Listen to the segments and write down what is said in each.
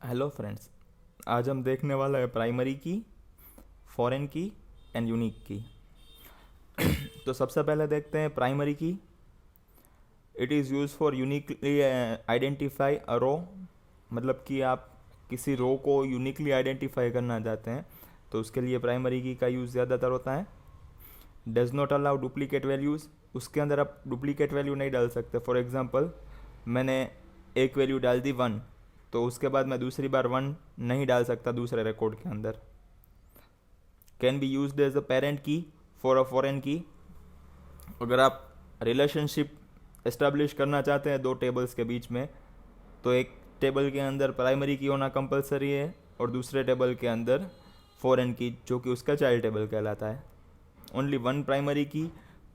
Hello friends. आज हम देखने वाला है प्राइमरी की, फॉरेन की एंड यूनिक की। तो सबसे पहले देखते हैं प्राइमरी की। It is use for uniquely identify a row, मतलब कि आप किसी रो को यूनिकली आइडेंटिफाई करना चाहते हैं तो उसके लिए प्राइमरी की का यूज़ ज़्यादातर होता है। Does not allow duplicate values, उसके अंदर आप डुप्लीकेट वैल्यू नहीं डाल सकते। फॉर एग्जांपल, मैंने एक वैल्यू डाल दी 1, तो उसके बाद मैं दूसरी बार 1 नहीं डाल सकता दूसरे रिकॉर्ड के अंदर। Can be used as a parent key for a foreign key, अगर आप रिलेशनशिप एस्टेब्लिश करना चाहते हैं दो टेबल्स के बीच में, तो एक टेबल के अंदर प्राइमरी की होना कंपलसरी है और दूसरे टेबल के अंदर फॉरेन की, जो कि उसका चाइल्ड टेबल कहलाता है। ओनली वन प्राइमरी की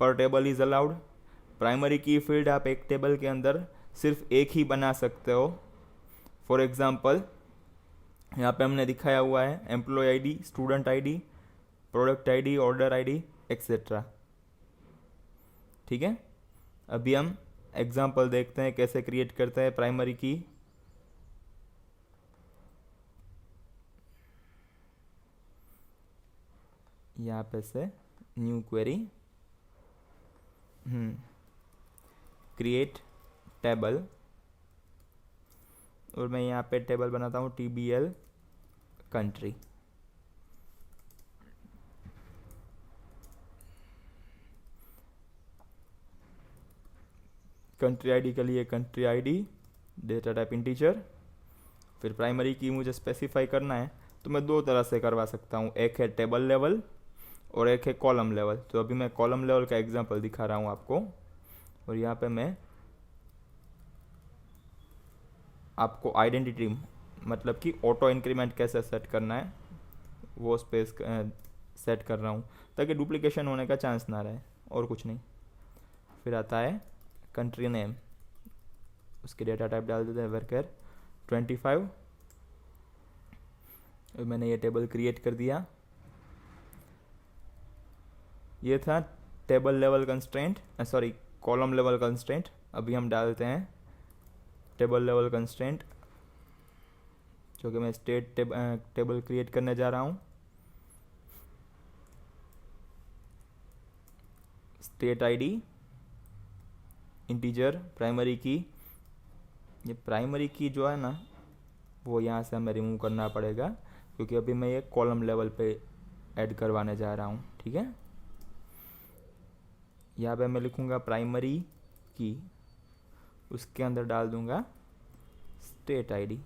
पर टेबल इज़ अलाउड। प्राइमरी की फील्ड आप एक टेबल के अंदर सिर्फ एक ही बना सकते हो। फॉर एग्जांपल, यहाँ पे हमने दिखाया हुआ है employ ID, student ID, product ID, order ID, etcetera. ठीक है, अभी हम एग्जांपल देखते हैं कैसे क्रिएट करते हैं प्राइमरी की। यहाँ पे से न्यू क्वेरी, क्रिएट टेबल, और मैं यहाँ पे टेबल बनाता हूँ TBL कंट्री। कंट्री आईडी के लिए country ID, data type integer. फिर प्राइमरी की मुझे स्पेसिफाई करना है तो मैं दो तरह से करवा सकता हूँ, एक है टेबल लेवल और एक है कॉलम लेवल। तो अभी मैं कॉलम लेवल का एग्जांपल दिखा रहा हूँ आपको, और यहाँ पे मैं आपको आइडेंटिटी, मतलब कि ऑटो इंक्रीमेंट कैसे सेट करना है वो स्पेस सेट कर रहा हूँ, ताकि डुप्लीकेशन होने का चांस ना रहे, और कुछ नहीं। फिर आता है कंट्री नेम, उसके डेटा टाइप डाल देते हैं वर्कर 25। मैंने ये टेबल क्रिएट कर दिया। ये था table level constraint, sorry column level constraint. अभी हम डालते हैं टेबल लेवल कंस्ट्रेंट, जो कि मैं स्टेट टेबल क्रिएट करने जा रहा हूँ। स्टेट आईडी, इंटीजर, प्राइमरी की। ये प्राइमरी की जो है ना, वो यहाँ से हमें रिमूव करना पड़ेगा, क्योंकि अभी मैं ये कॉलम लेवल पे ऐड करवाने जा रहा हूँ। ठीक है, यहाँ पे मैं लिखूँगा प्राइमरी की, उसके अंदर डाल दूँगा स्टेट आईडी।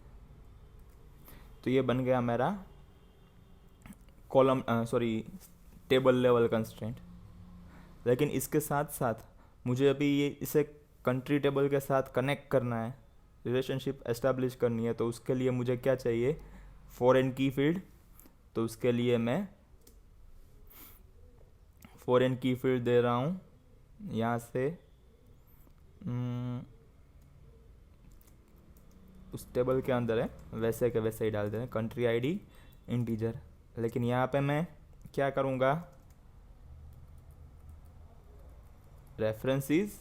तो ये बन गया मेरा column sorry table level constraint. लेकिन इसके साथ साथ मुझे अभी ये इसे कंट्री टेबल के साथ कनेक्ट करना है, रिलेशनशिप एस्टेब्लिश करनी है। तो उसके लिए मुझे क्या चाहिए, फॉरेन की फील्ड। तो उसके लिए मैं फॉरेन की फील्ड दे रहा हूँ यहाँ से। उस टेबल के अंदर है वैसे के वैसे ही डाल दें, कंट्री आईडी इंटीजर। लेकिन यहाँ पे मैं क्या करूँगा, रेफरेंसेस,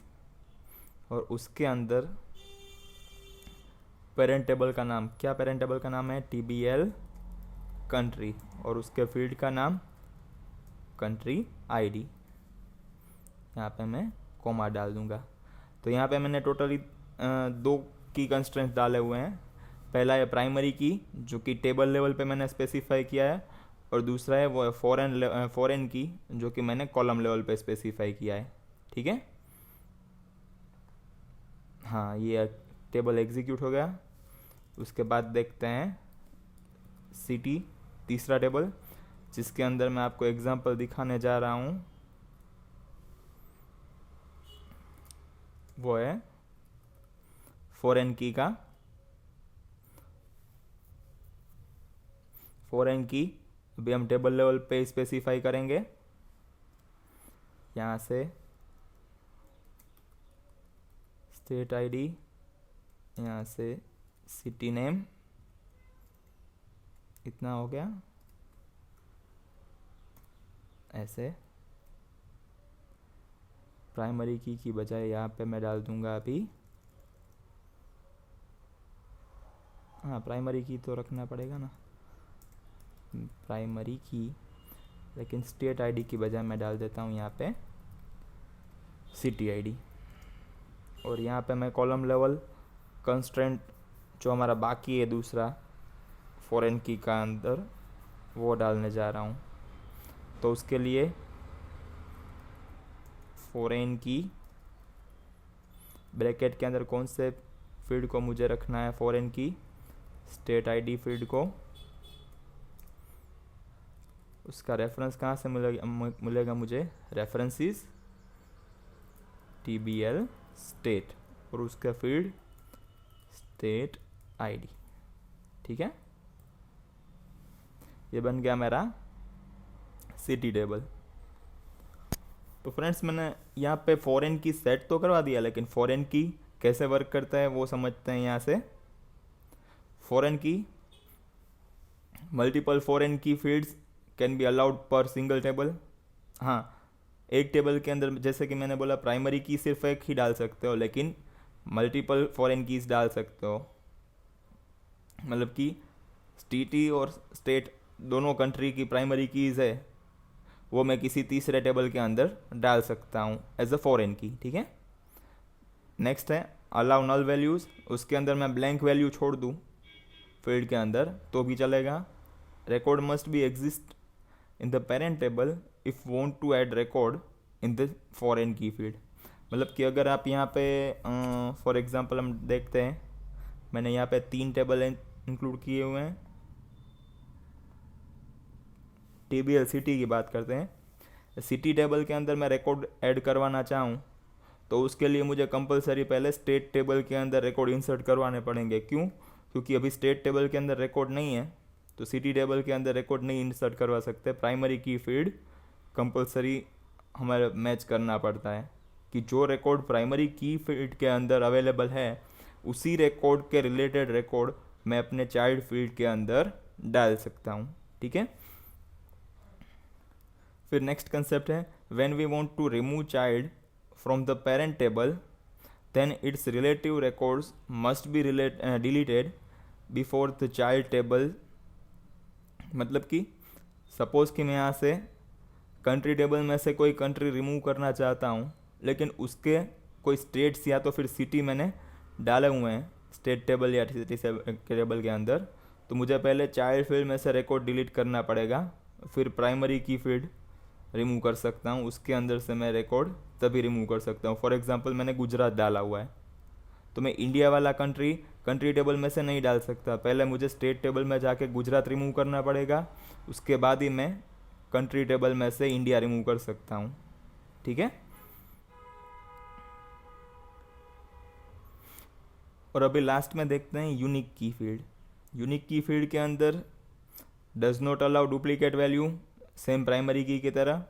और उसके अंदर पेरेंट टेबल का नाम, क्या पेरेंट टेबल का नाम है, TBL कंट्री, और उसके फील्ड का नाम कंट्री आईडी। यहाँ पे मैं कॉमा डाल दूँगा। तो यहाँ पे मैंने टोटली दो की कंस्ट्रेंट्स डाले हुए हैं। पहला है प्राइमरी की, जो कि टेबल लेवल पे मैंने स्पेसिफाई किया है, और दूसरा है वो फॉरेन की, जो कि मैंने कॉलम लेवल पे स्पेसिफाई किया है। ठीक है, हाँ ये टेबल एग्जीक्यूट हो गया। उसके बाद देखते हैं सिटी, तीसरा टेबल, जिसके अंदर मैं आपको एग्जांपल दिखाने जा रहा हूँ। वो है फॉरेन की का। फॉरेन की अभी हम टेबल लेवल पे स्पेसिफाई करेंगे। यहाँ से स्टेट आईडी, यहाँ से सिटी नेम, इतना हो गया। ऐसे प्राइमरी की बजाय यहाँ पे मैं डाल दूंगा अभी हाँ प्राइमरी की तो रखना पड़ेगा ना, प्राइमरी की, लेकिन स्टेट आईडी की बजाय मैं डाल देता हूँ यहाँ पे सिटी आईडी। और यहाँ पे मैं कॉलम लेवल कंस्ट्रेंट जो हमारा बाकी है दूसरा फॉरेन की का अंदर, वो डालने जा रहा हूँ। तो उसके लिए फॉरेन की ब्रैकेट के अंदर कौन से फील्ड को मुझे रखना है, फॉरेन की स्टेट आईडी फील्ड को। उसका रेफरेंस कहाँ से मिलेगा मुझे, रेफरेंसेस TBL स्टेट, और उसका फील्ड स्टेट आईडी। ठीक है, ये बन गया मेरा सिटी टेबल। तो फ्रेंड्स मैंने यहाँ पे फॉरेन की सेट तो करवा दिया, लेकिन फॉरेन की कैसे वर्क करता है वो समझते हैं। यहाँ से फॉरेन की मल्टीपल फॉरेन की फील्ड्स कैन बी अलाउड पर सिंगल टेबल। हाँ, एक टेबल के अंदर जैसे कि मैंने बोला प्राइमरी की सिर्फ एक ही डाल सकते हो, लेकिन मल्टीपल फॉरेन कीज डाल सकते हो। मतलब कि सिटी और स्टेट दोनों कंट्री की प्राइमरी कीज है, वो मैं किसी तीसरे टेबल के अंदर डाल सकता हूँ एज अ फॉरेन की। ठीक है, नेक्स्ट है अलाउ नल वैल्यूज़। उसके अंदर मैं ब्लैंक वैल्यू छोड़ दूँ फील्ड के अंदर तो भी चलेगा। Record must be exist in the parent table if want to add record in the foreign key field. मतलब कि अगर आप यहाँ पे फॉर एग्जांपल हम देखते हैं, मैंने यहाँ पे 3 टेबल इंक्लूड किए हुए हैं। TBL सिटी की बात करते हैं। सिटी टेबल के अंदर मैं रिकॉर्ड ऐड करवाना चाहूँ तो उसके लिए मुझे कंपलसरी पहले स्टेट टेबल के अंदर रिकॉर्ड इंसर्ट करवाने पड़ेंगे। क्यों? क्योंकि अभी स्टेट टेबल के अंदर रिकॉर्ड नहीं है, तो सिटी टेबल के अंदर रिकॉर्ड नहीं इंसर्ट करवा सकते। प्राइमरी की फील्ड कंपलसरी हमारे मैच करना पड़ता है कि जो रिकॉर्ड प्राइमरी की फील्ड के अंदर अवेलेबल है उसी रिकॉर्ड के रिलेटेड रिकॉर्ड मैं अपने चाइल्ड फील्ड के अंदर डाल सकता हूँ। ठीक है, फिर नेक्स्ट कंसेप्ट है when we want to remove child from the parent table then its relative records must be deleted before the child table. मतलब कि सपोज़ कि मैं यहाँ से कंट्री टेबल में से कोई कंट्री रिमूव करना चाहता हूँ, लेकिन उसके कोई स्टेट्स या तो फिर सिटी मैंने डाले हुए हैं स्टेट टेबल या सिटी टेबल के अंदर, तो मुझे पहले चाइल्ड फील्ड में से रिकॉर्ड डिलीट करना पड़ेगा, फिर प्राइमरी की फील्ड रिमूव कर सकता हूँ, उसके अंदर से मैं रिकॉर्ड तभी रिमूव कर सकता हूँ। फॉर एग्जांपल मैंने गुजरात डाला हुआ है तो मैं इंडिया वाला कंट्री टेबल में से नहीं डाल सकता, पहले मुझे स्टेट टेबल में जाके गुजरात रिमूव करना पड़ेगा, उसके बाद ही मैं कंट्री टेबल में से इंडिया रिमूव कर सकता हूँ। ठीक है, और अभी लास्ट में देखते हैं यूनिक की फील्ड। यूनिक की फील्ड के अंदर does not allow duplicate value, same primary की तरह